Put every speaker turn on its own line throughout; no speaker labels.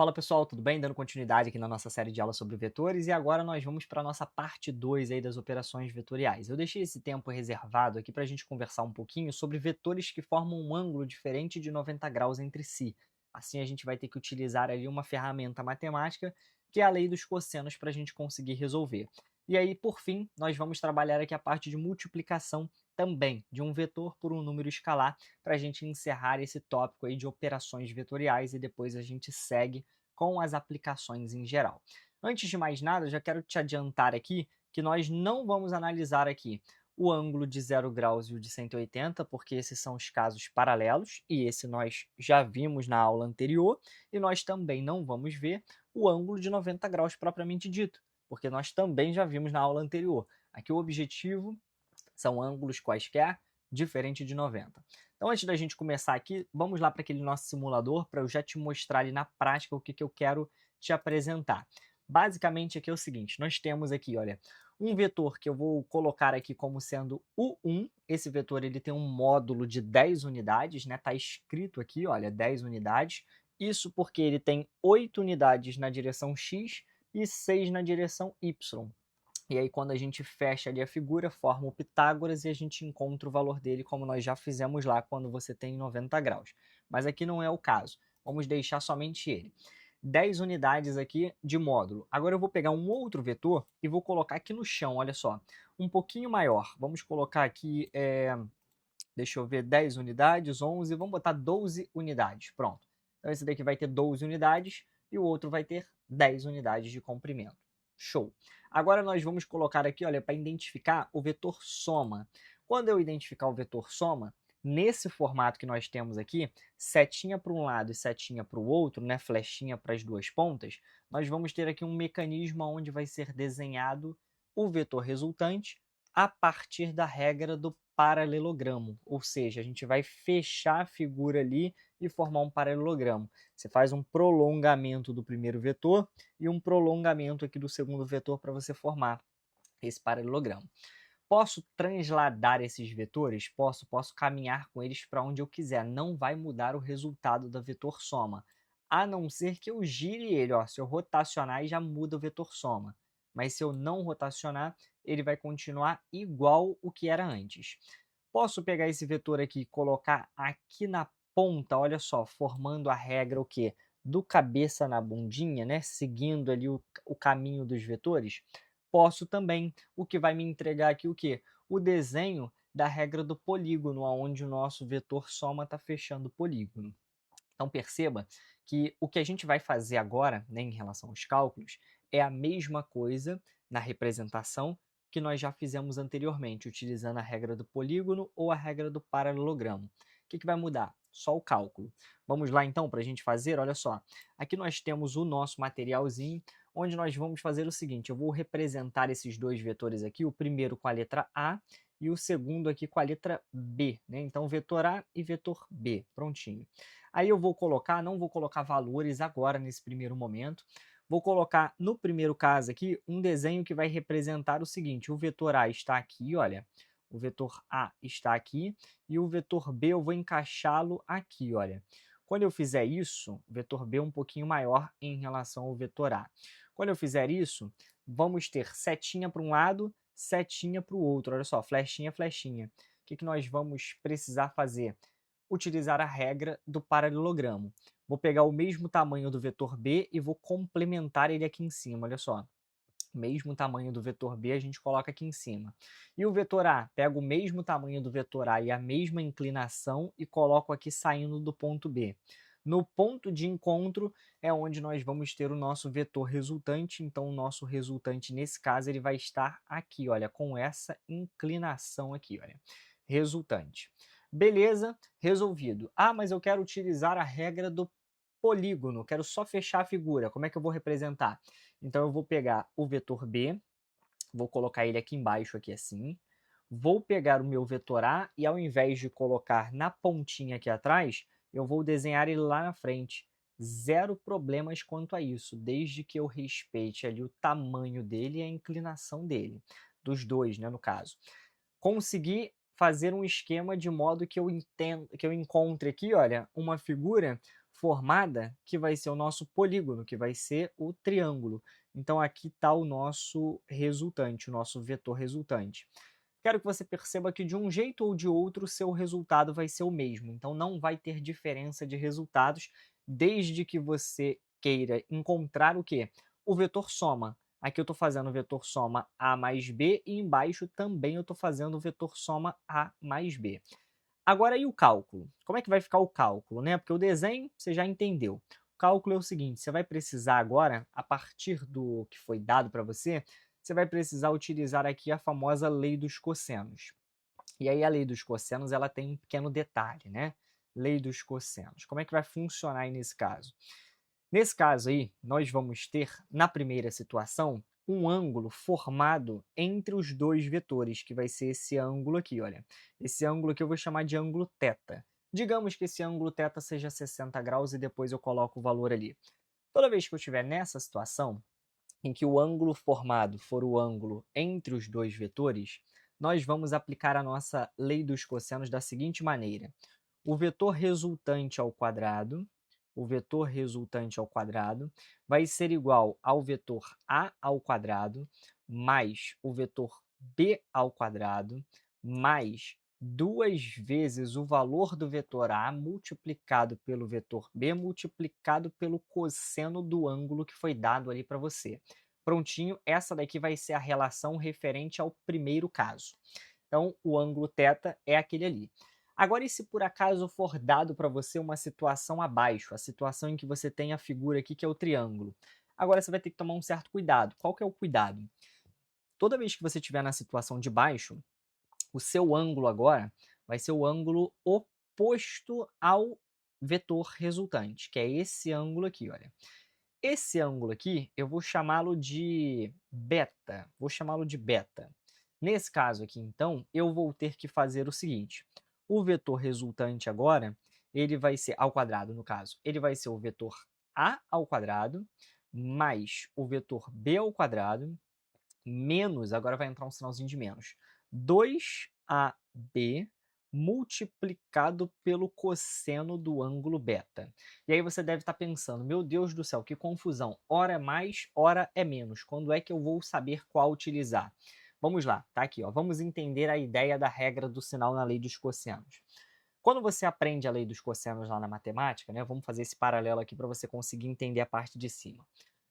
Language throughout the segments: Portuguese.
Fala pessoal, tudo bem? Dando continuidade aqui na nossa série de aulas sobre vetores e agora nós vamos para a nossa parte 2 aí das operações vetoriais. Eu deixei esse tempo reservado aqui para a gente conversar um pouquinho sobre vetores que formam um ângulo diferente de 90 graus entre si. Assim a gente vai ter que utilizar ali uma ferramenta matemática que é a lei dos cossenos para a gente conseguir resolver. E aí, por fim, nós vamos trabalhar aqui a parte de multiplicação também de um vetor por um número escalar para a gente encerrar esse tópico aí de operações vetoriais e depois a gente segue com as aplicações em geral. Antes de mais nada, já quero te adiantar aqui que nós não vamos analisar aqui o ângulo de 0 graus e o de 180, porque esses são os casos paralelos, e esse nós já vimos na aula anterior, e nós também não vamos ver o ângulo de 90 graus propriamente dito, porque nós também já vimos na aula anterior. Aqui o objetivo são ângulos quaisquer, diferente de 90. Então, antes da gente começar aqui, vamos lá para aquele nosso simulador para eu já te mostrar ali na prática o que eu quero te apresentar. Basicamente, aqui é o seguinte, nós temos aqui, olha, um vetor que eu vou colocar aqui como sendo U1. Esse vetor ele tem um módulo de 10 unidades, né? Está escrito aqui, olha, 10 unidades. Isso porque ele tem 8 unidades na direção X e 6 na direção Y. E aí, quando a gente fecha ali a figura, forma o Pitágoras e a gente encontra o valor dele, como nós já fizemos lá quando você tem 90 graus. Mas aqui não é o caso. Vamos deixar somente ele. 10 unidades aqui de módulo. Agora eu vou pegar um outro vetor e vou colocar aqui no chão, olha só. Um pouquinho maior. Vamos colocar aqui, deixa eu ver, 10 unidades, 11, vamos botar 12 unidades. Pronto. Então esse daqui vai ter 12 unidades e o outro vai ter 10 unidades de comprimento. Show. Agora nós vamos colocar aqui, olha, para identificar o vetor soma. Quando eu identificar o vetor soma, nesse formato que nós temos aqui, setinha para um lado e setinha para o outro, né, flechinha para as duas pontas, nós vamos ter aqui um mecanismo onde vai ser desenhado o vetor resultante a partir da regra do paralelogramo, ou seja, a gente vai fechar a figura ali e formar um paralelogramo. Você faz um prolongamento do primeiro vetor e um prolongamento aqui do segundo vetor para você formar esse paralelogramo. Posso transladar esses vetores? Posso caminhar com eles para onde eu quiser. Não vai mudar o resultado da vetor soma, a não ser que eu gire ele. Ó, se eu rotacionar, já muda o vetor soma. Mas se eu não rotacionar, ele vai continuar igual o que era antes. Posso pegar esse vetor aqui e colocar aqui na ponta, olha só, formando a regra o quê? Do cabeça na bundinha, né? Seguindo ali o caminho dos vetores? Posso também, o que vai me entregar aqui o quê? O desenho da regra do polígono, onde o nosso vetor soma está fechando o polígono. Então perceba que o que a gente vai fazer agora, né, em relação aos cálculos, é a mesma coisa na representação que nós já fizemos anteriormente, utilizando a regra do polígono ou a regra do paralelogramo. O que vai mudar? Só o cálculo. Vamos lá então para a gente fazer, olha só. Aqui nós temos o nosso materialzinho, onde nós vamos fazer o seguinte, eu vou representar esses dois vetores aqui, o primeiro com a letra A e o segundo aqui com a letra B, né? Então, vetor A e vetor B, prontinho. Aí eu vou colocar, não vou colocar valores agora nesse primeiro momento, vou colocar no primeiro caso aqui um desenho que vai representar o seguinte, o vetor A está aqui, olha, o vetor A está aqui e o vetor B eu vou encaixá-lo aqui, olha. Quando eu fizer isso, o vetor B é um pouquinho maior em relação ao vetor A. Quando eu fizer isso, vamos ter setinha para um lado, setinha para o outro, olha só, flechinha, flechinha. O que nós vamos precisar fazer? Utilizar a regra do paralelogramo. Vou pegar o mesmo tamanho do vetor B e vou complementar ele aqui em cima, olha só. Mesmo tamanho do vetor B a gente coloca aqui em cima. E o vetor A, pego o mesmo tamanho do vetor A e a mesma inclinação e coloco aqui saindo do ponto B. No ponto de encontro é onde nós vamos ter o nosso vetor resultante, então o nosso resultante nesse caso ele vai estar aqui, olha, com essa inclinação aqui, olha, resultante. Beleza, resolvido. Ah, mas eu quero utilizar a regra do polígono, quero só fechar a figura, como é que eu vou representar? Então eu vou pegar o vetor B, vou colocar ele aqui embaixo, aqui assim, vou pegar o meu vetor A e ao invés de colocar na pontinha aqui atrás, eu vou desenhar ele lá na frente. Zero problemas quanto a isso, desde que eu respeite ali o tamanho dele e a inclinação dele, dos dois, né, no caso. Consegui fazer um esquema de modo que eu encontre aqui, olha, uma figura formada, que vai ser o nosso polígono, que vai ser o triângulo. Então, aqui está o nosso resultante, o nosso vetor resultante. Quero que você perceba que de um jeito ou de outro o seu resultado vai ser o mesmo. Então, não vai ter diferença de resultados, desde que você queira encontrar o quê? O vetor soma. Aqui eu estou fazendo o vetor soma A mais B e embaixo também eu estou fazendo o vetor soma A mais B. Agora, e o cálculo? Como é que vai ficar o cálculo, né? Porque o desenho você já entendeu. O cálculo é o seguinte, você vai precisar agora, a partir do que foi dado para você, você vai precisar utilizar aqui a famosa lei dos cossenos. E aí a lei dos cossenos, ela tem um pequeno detalhe, né? Lei dos cossenos. Como é que vai funcionar aí nesse caso? Nesse caso aí, nós vamos ter, na primeira situação, um ângulo formado entre os dois vetores, que vai ser esse ângulo aqui, olha. Esse ângulo aqui eu vou chamar de ângulo θ. Digamos que esse ângulo θ seja 60 graus e depois eu coloco o valor ali. Toda vez que eu estiver nessa situação, em que o ângulo formado for o ângulo entre os dois vetores, nós vamos aplicar a nossa lei dos cossenos da seguinte maneira. O vetor resultante ao quadrado, vai ser igual ao vetor a ao quadrado mais o vetor b ao quadrado mais 2 vezes o valor do vetor a multiplicado pelo vetor b multiplicado pelo cosseno do ângulo que foi dado ali para você. Prontinho, essa daqui vai ser a relação referente ao primeiro caso. Então, o ângulo θ é aquele ali. Agora, e se por acaso for dado para você uma situação abaixo, a situação em que você tem a figura aqui que é o triângulo? Agora você vai ter que tomar um certo cuidado. Qual que é o cuidado? Toda vez que você estiver na situação de baixo, o seu ângulo agora vai ser o ângulo oposto ao vetor resultante, que é esse ângulo aqui, olha. Esse ângulo aqui, eu vou chamá-lo de beta. Nesse caso aqui, então, eu vou ter que fazer o seguinte. O vetor resultante agora, ele vai ser, ao quadrado no caso, ele vai ser o vetor a ao quadrado, mais o vetor b ao quadrado, menos, agora vai entrar um sinalzinho de menos, 2ab multiplicado pelo cosseno do ângulo beta. E aí você deve estar pensando, meu Deus do céu, que confusão, ora é mais, ora é menos, quando é que eu vou saber qual utilizar? Vamos lá, tá aqui, ó. Vamos entender a ideia da regra do sinal na lei dos cossenos. Quando você aprende a lei dos cossenos lá na matemática, né, vamos fazer esse paralelo aqui para você conseguir entender a parte de cima.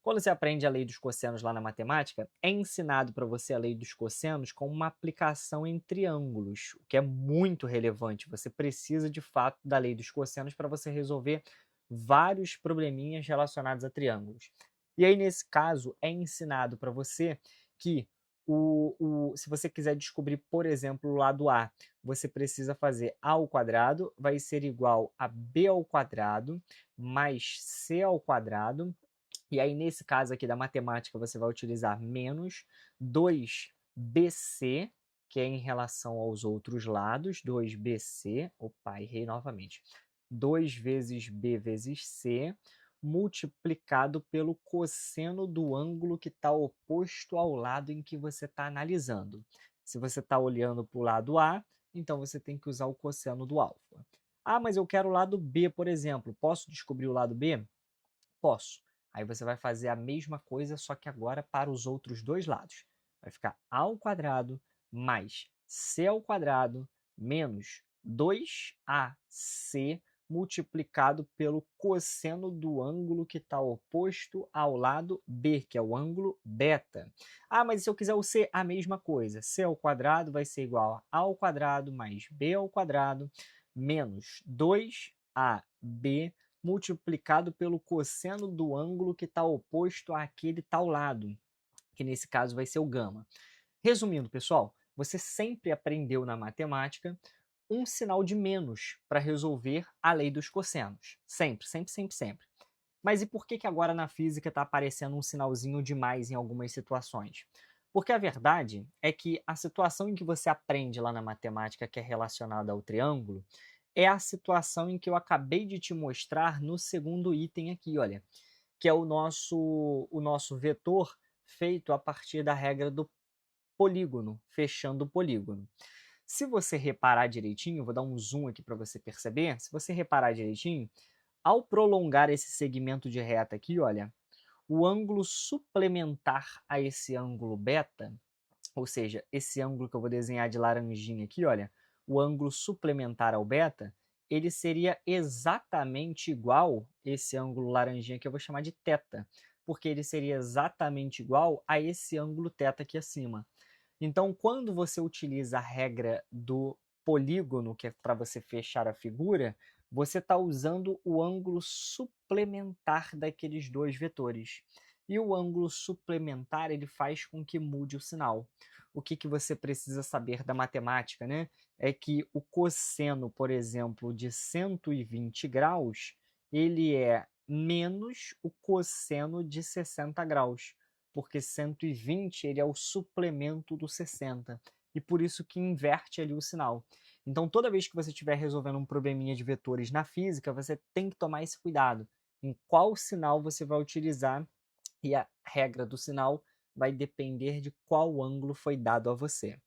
Quando você aprende a lei dos cossenos lá na matemática, é ensinado para você a lei dos cossenos com uma aplicação em triângulos, o que é muito relevante. Você precisa, de fato, da lei dos cossenos para você resolver vários probleminhas relacionados a triângulos. E aí, nesse caso, é ensinado para você que se você quiser descobrir, por exemplo, o lado A, você precisa fazer A ao quadrado, vai ser igual a B ao quadrado mais C ao quadrado. E aí, nesse caso aqui da matemática, você vai utilizar menos 2bc, que é em relação aos outros lados, 2bc, opa, errei novamente, 2 vezes b vezes c, multiplicado pelo cosseno do ângulo que está oposto ao lado em que você está analisando. Se você está olhando para o lado A, então você tem que usar o cosseno do alfa. Ah, mas eu quero o lado B, por exemplo. Posso descobrir o lado B? Posso. Aí você vai fazer a mesma coisa, só que agora para os outros dois lados. Vai ficar a ao quadrado mais c ao quadrado menos 2ac multiplicado pelo cosseno do ângulo que está oposto ao lado B, que é o ângulo beta. Ah, mas se eu quiser o C, a mesma coisa. C ao quadrado vai ser igual a ao quadrado mais B ao quadrado menos 2ab multiplicado pelo cosseno do ângulo que está oposto àquele tal lado, que nesse caso vai ser o gama. Resumindo, pessoal, você sempre aprendeu na matemática um sinal de menos para resolver a lei dos cossenos. Sempre, sempre, sempre, sempre. Mas e por que agora na física está aparecendo um sinalzinho de mais em algumas situações? Porque a verdade é que a situação em que você aprende lá na matemática que é relacionada ao triângulo é a situação em que eu acabei de te mostrar no segundo item aqui, olha, que é o nosso vetor feito a partir da regra do polígono, fechando o polígono. Se você reparar direitinho, vou dar um zoom aqui para você perceber, se você reparar direitinho, Ao prolongar esse segmento de reta aqui, olha, o ângulo suplementar a esse ângulo beta, ou seja, esse ângulo que eu vou desenhar de laranjinha aqui, olha, o ângulo suplementar ao beta, ele seria exatamente igual esse ângulo laranjinha que eu vou chamar de θ, porque ele seria exatamente igual a esse ângulo θ aqui acima. Então, quando você utiliza a regra do polígono, que é para você fechar a figura, você está usando o ângulo suplementar daqueles dois vetores. E o ângulo suplementar ele faz com que mude o sinal. O que você precisa saber da matemática, né? É que o cosseno, por exemplo, de 120 graus, ele é menos o cosseno de 60 graus, porque 120 ele é o suplemento do 60, e por isso que inverte ali o sinal. Então, toda vez que você estiver resolvendo um probleminha de vetores na física, você tem que tomar esse cuidado em qual sinal você vai utilizar, e a regra do sinal vai depender de qual ângulo foi dado a você.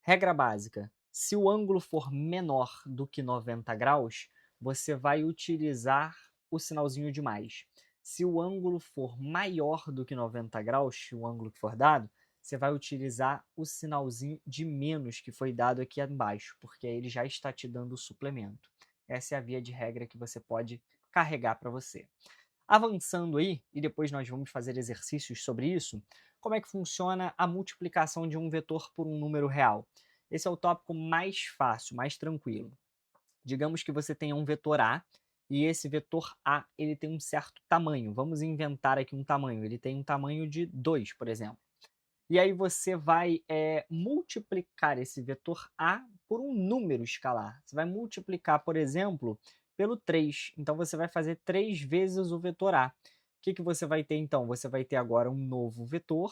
Regra básica: se o ângulo for menor do que 90 graus, você vai utilizar o sinalzinho de mais. Se o ângulo for maior do que 90 graus, o ângulo que for dado, você vai utilizar o sinalzinho de menos que foi dado aqui embaixo, porque aí ele já está te dando o suplemento. Essa é a via de regra que você pode carregar para você. Avançando aí, e depois nós vamos fazer exercícios sobre isso, como é que funciona a multiplicação de um vetor por um número real? Esse é o tópico mais fácil, mais tranquilo. Digamos que você tenha um vetor A, e esse vetor A ele tem um certo tamanho. Vamos inventar aqui um tamanho. Ele tem um tamanho de 2, por exemplo. E aí você vai multiplicar esse vetor A por um número escalar. Você vai multiplicar, por exemplo, pelo 3. Então, você vai fazer 3 vezes o vetor A. O que você vai ter, então? Você vai ter agora um novo vetor.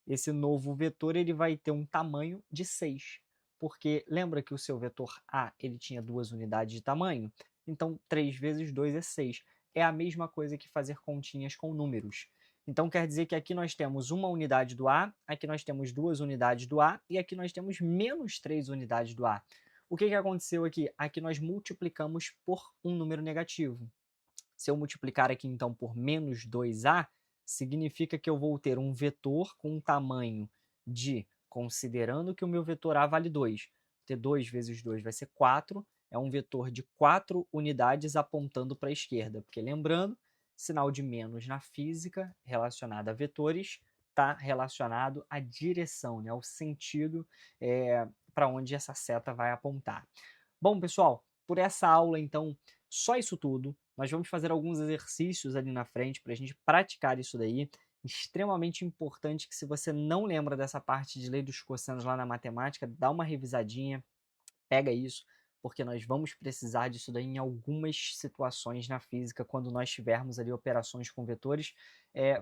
Esse novo vetor ele vai ter um tamanho de 6. Porque lembra que o seu vetor A ele tinha 2 unidades de tamanho? Então, 3 vezes 2 é 6. É a mesma coisa que fazer continhas com números. Então, quer dizer que aqui nós temos uma unidade do A, aqui nós temos 2 unidades do A e aqui nós temos menos 3 unidades do A. O que aconteceu aqui? Aqui nós multiplicamos por um número negativo. Se eu multiplicar aqui, então, por menos 2A, significa que eu vou ter um vetor com um tamanho de, considerando que o meu vetor A vale 2, ter 2 vezes 2 vai ser 4, é um vetor de 4 unidades apontando para a esquerda, porque lembrando, sinal de menos na física relacionado a vetores está relacionado à direção, né, ao sentido para onde essa seta vai apontar. Bom, pessoal, por essa aula, então, só isso tudo. Nós vamos fazer alguns exercícios ali na frente para a gente praticar isso daí. Extremamente importante que, se você não lembra dessa parte de lei dos cossenos lá na matemática, dá uma revisadinha, pega isso, porque nós vamos precisar disso daí em algumas situações na física, quando nós tivermos ali operações com vetores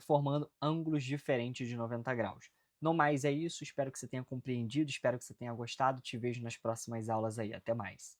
formando ângulos diferentes de 90 graus. No mais é isso, espero que você tenha compreendido, espero que você tenha gostado, te vejo nas próximas aulas aí, até mais.